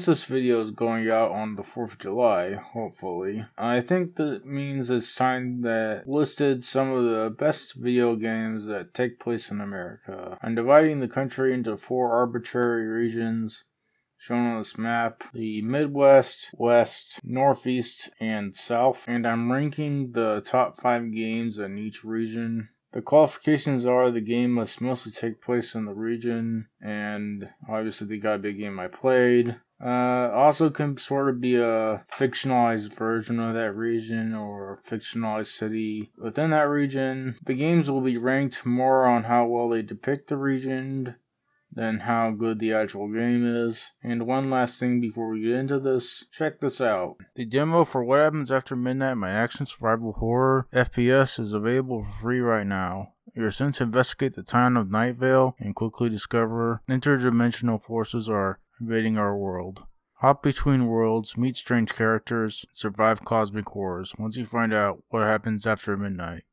since this video is going out on the 4th of July, hopefully, I think that means it's time that listed some of the best video games that take place in America. I'm dividing the country into 4 arbitrary regions shown on this map: the Midwest, West, Northeast, and South, and I'm ranking the top 5 games in each region. The qualifications are the game must mostly take place in the region, and obviously they gotta be a game I played. Also can sort of be a fictionalized version of that region or a fictionalized city within that region. The games will be ranked more on how well they depict the region than how good the actual game is. And one last thing before we get into this, check this out. The demo for What Happens After Midnight, my action survival horror FPS, is available for free right now. You're sent to investigate the town of Night Vale and quickly discover interdimensional forces are invading our world. Hop between worlds, meet strange characters, and survive cosmic horrors once you find out what happens after midnight.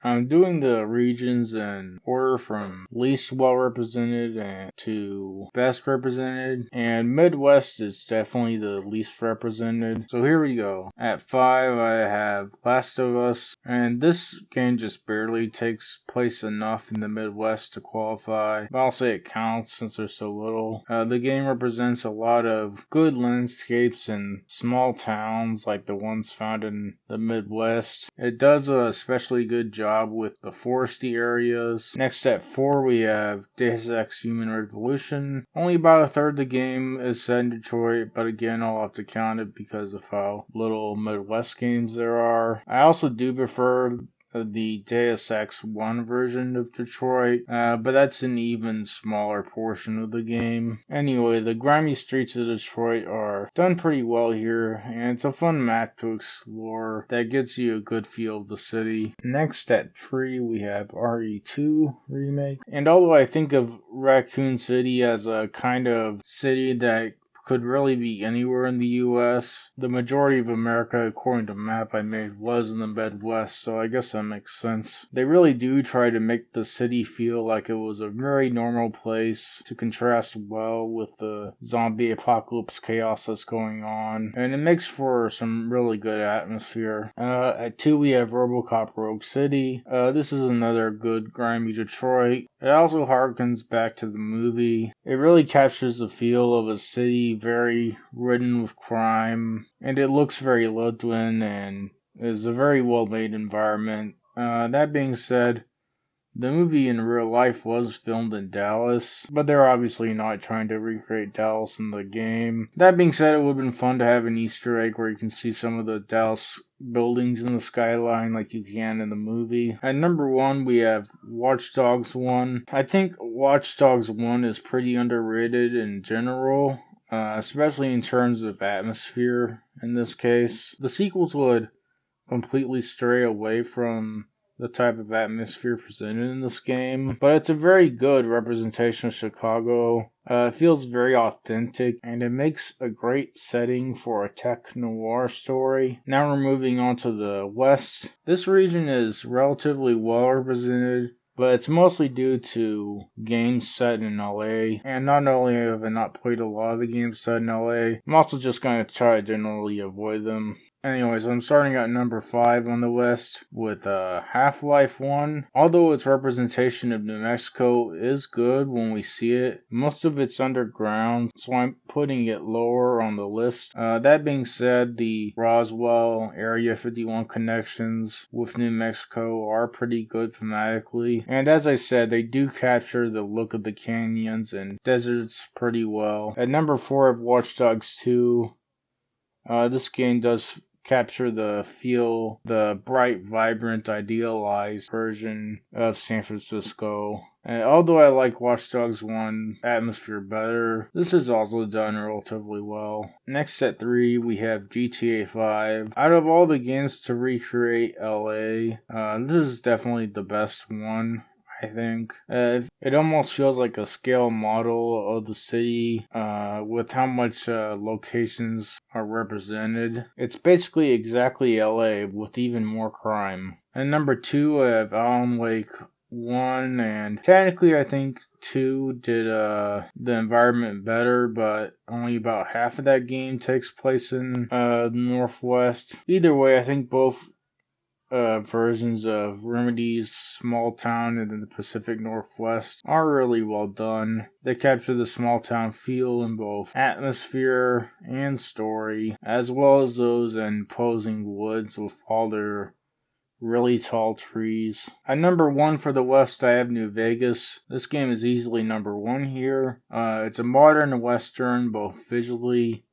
I'm doing the regions in order from least well represented to best represented, and Midwest is definitely the least represented. So here we go. At 5 I have Last of Us, and this game just barely takes place enough in the Midwest to qualify, but I'll say it counts since there's so little. The game represents a lot of good landscapes and small towns like the ones found in the Midwest. It does a especially good job with the foresty areas. Next at 4 we have Deus Ex Human Revolution. Only about a third of the game is set in Detroit, but again I'll have to count it because of how little Midwest games there are. I also do prefer the Deus Ex 1 version of Detroit, but that's an even smaller portion of the game. Anyway, the grimy streets of Detroit are done pretty well here, and it's a fun map to explore that gets you a good feel of the city. Next at 3 we have RE2 Remake, and although I think of Raccoon City as a kind of city that could really be anywhere in the US. The majority of America, according to the map I made, was in the Midwest, so I guess that makes sense. They really do try to make the city feel like it was a very normal place to contrast well with the zombie apocalypse chaos that's going on, and it makes for some really good atmosphere. At 2 we have RoboCop Rogue City. This is another good grimy Detroit. It also harkens back to the movie. It really captures the feel of a city very ridden with crime, and it looks very lived in and is a very well made environment. That being said, the movie in real life was filmed in Dallas, but they're obviously not trying to recreate Dallas in the game. That being said, it would have been fun to have an Easter egg where you can see some of the Dallas buildings in the skyline like you can in the movie. At number 1 we have Watch Dogs 1. I think Watch Dogs 1 is pretty underrated in general, especially in terms of atmosphere in this case. The sequels would completely stray away from the type of atmosphere presented in this game, but it's a very good representation of Chicago. It feels very authentic, and it makes a great setting for a tech noir story. Now we're moving on to the West. This region is relatively well represented, but it's mostly due to games set in LA, and not only have I not played a lot of the games set in LA, I'm also just going to try to generally avoid them. Anyways, I'm starting at number 5 on the list with Half-Life 1. Although its representation of New Mexico is good when we see it, most of it's underground, so I'm putting it lower on the list. That being said, the Roswell Area 51 connections with New Mexico are pretty good thematically, and as I said, they do capture the look of the canyons and deserts pretty well. At number 4 I have Watch Dogs 2. This game does capture the bright, vibrant, idealized version of San Francisco. And although I like Watch Dogs 1 atmosphere better, this is also done relatively well. Next at 3 we have GTA 5. Out of all the games to recreate LA, this is definitely the best one, I think. It almost feels like a scale model of the city with how much locations are represented. It's basically exactly LA with even more crime. And number 2, I have Alan Wake 1, and technically I think 2 did the environment better, but only about half of that game takes place in the Northwest. Either way, I think both versions of Remedy's small town in the Pacific Northwest are really well done. They capture the small town feel in both atmosphere and story, as well as those imposing woods with all their really tall trees. At number 1 for the West, I have New Vegas. This game is easily number 1 here. It's a modern western, both visually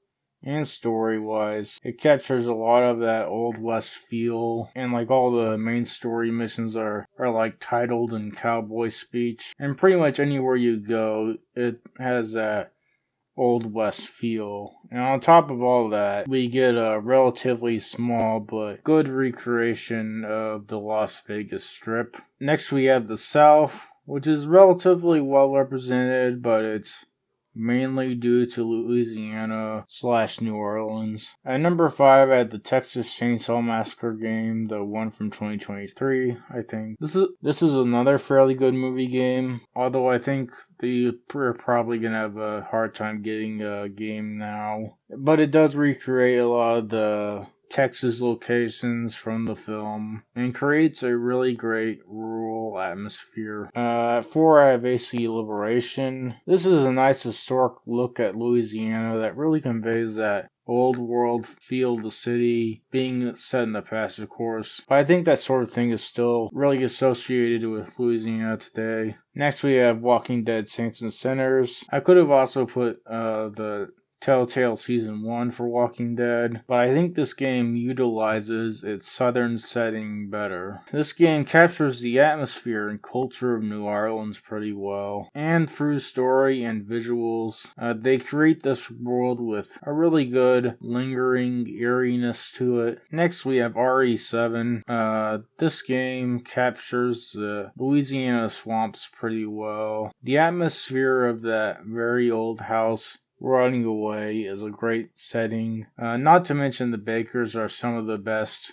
and story-wise. It captures a lot of that Old West feel, and like all the main story missions are like titled in cowboy speech. And pretty much anywhere you go, it has that Old West feel. And on top of all that, we get a relatively small but good recreation of the Las Vegas Strip. Next we have the South, which is relatively well represented, but it's mainly due to Louisiana/New Orleans. At number 5, I had the Texas Chainsaw Massacre game, the one from 2023, I think. This is another fairly good movie game, although I think we're probably gonna have a hard time getting a game now. But it does recreate a lot of the Texas locations from the film and creates a really great rural atmosphere. At 4, I have AC Liberation. This is a nice historic look at Louisiana that really conveys that old world feel of the city being set in the past, of course. But I think that sort of thing is still really associated with Louisiana today. Next, we have Walking Dead Saints and Sinners. I could have also put the Telltale Season 1 for Walking Dead, but I think this game utilizes its southern setting better. This game captures the atmosphere and culture of New Orleans pretty well, and through story and visuals, they create this world with a really good, lingering eeriness to it. Next, we have RE7. This game captures the Louisiana swamps pretty well. The atmosphere of that very old house running away is a great setting. Not to mention the Bakers are some of the best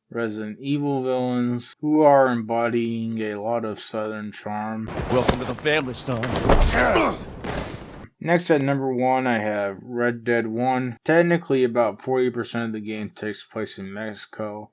Resident Evil villains who are embodying a lot of southern charm. Welcome to the family, son. Next at number 1, I have Red Dead 1. Technically about 40% of the game takes place in Mexico,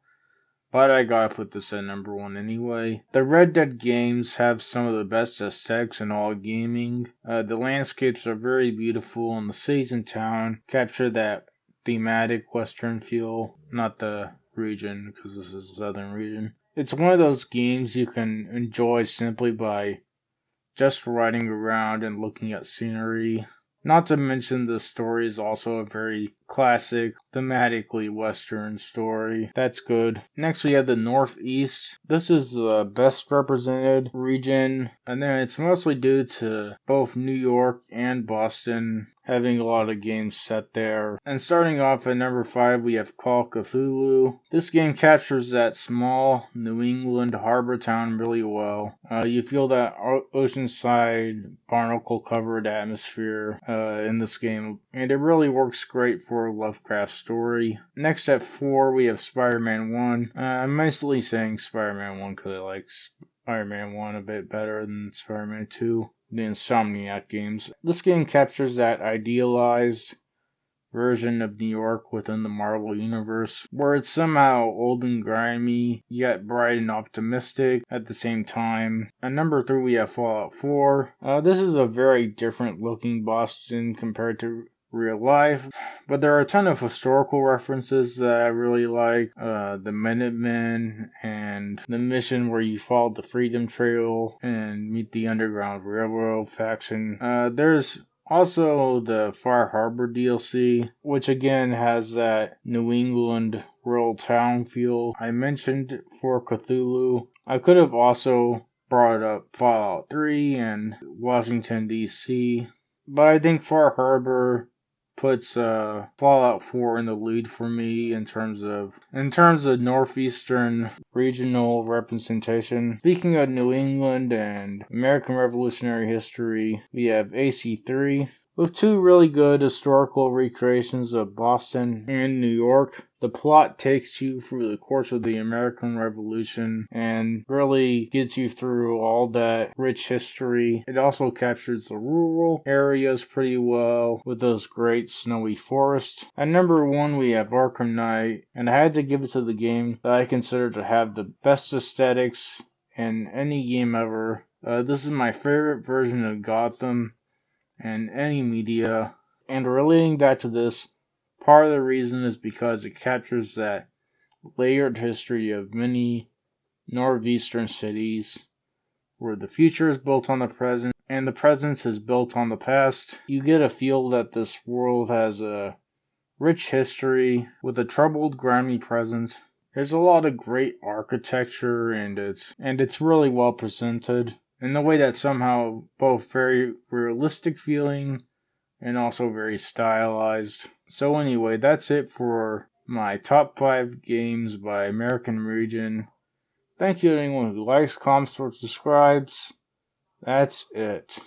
but I gotta put this at number 1 anyway. The Red Dead games have some of the best aesthetics in all gaming. The landscapes are very beautiful, and the cities and town capture that thematic western feel, not the region, because this is a southern region. It's one of those games you can enjoy simply by just riding around and looking at scenery. Not to mention the story is also a very classic, thematically western story. That's good. Next we have the Northeast. This is the best represented region, and then it's mostly due to both New York and Boston having a lot of games set there. And starting off at number 5, we have Call of Cthulhu. This game captures that small New England harbor town really well. You feel that oceanside, barnacle-covered atmosphere in this game, and it really works great for a Lovecraft story. Next at 4, we have Spider-Man 1. I'm mostly saying Spider-Man 1 because I like Spider-Man 1 a bit better than Spider-Man 2. The Insomniac games. This game captures that idealized version of New York within the Marvel Universe, where it's somehow old and grimy, yet bright and optimistic at the same time. At number 3, we have Fallout 4. This is a very different looking Boston compared to real life, but there are a ton of historical references that I really like. The Minutemen and the mission where you follow the Freedom Trail and meet the Underground Railroad faction. There's also the Far Harbor DLC, which again has that New England rural town feel I mentioned for Cthulhu. I could have also brought up Fallout 3 and Washington DC, but I think Far Harbor puts Fallout 4 in the lead for me in terms of northeastern regional representation. Speaking of New England and American Revolutionary history, we have AC3 with 2 really good historical recreations of Boston and New York. The plot takes you through the course of the American Revolution and really gets you through all that rich history. It also captures the rural areas pretty well with those great snowy forests. At number 1 we have Arkham Knight, and I had to give it to the game that I consider to have the best aesthetics in any game ever. This is my favorite version of Gotham in any media, and relating back to this, part of the reason is because it captures that layered history of many northeastern cities where the future is built on the present and the present is built on the past. You get a feel that this world has a rich history with a troubled, grimy present. There's a lot of great architecture and it's really well presented in a way that's somehow both very realistic feeling and also very stylized. So anyway, that's it for my top 5 games by American region. Thank you to anyone who likes, comments, or subscribes. That's it.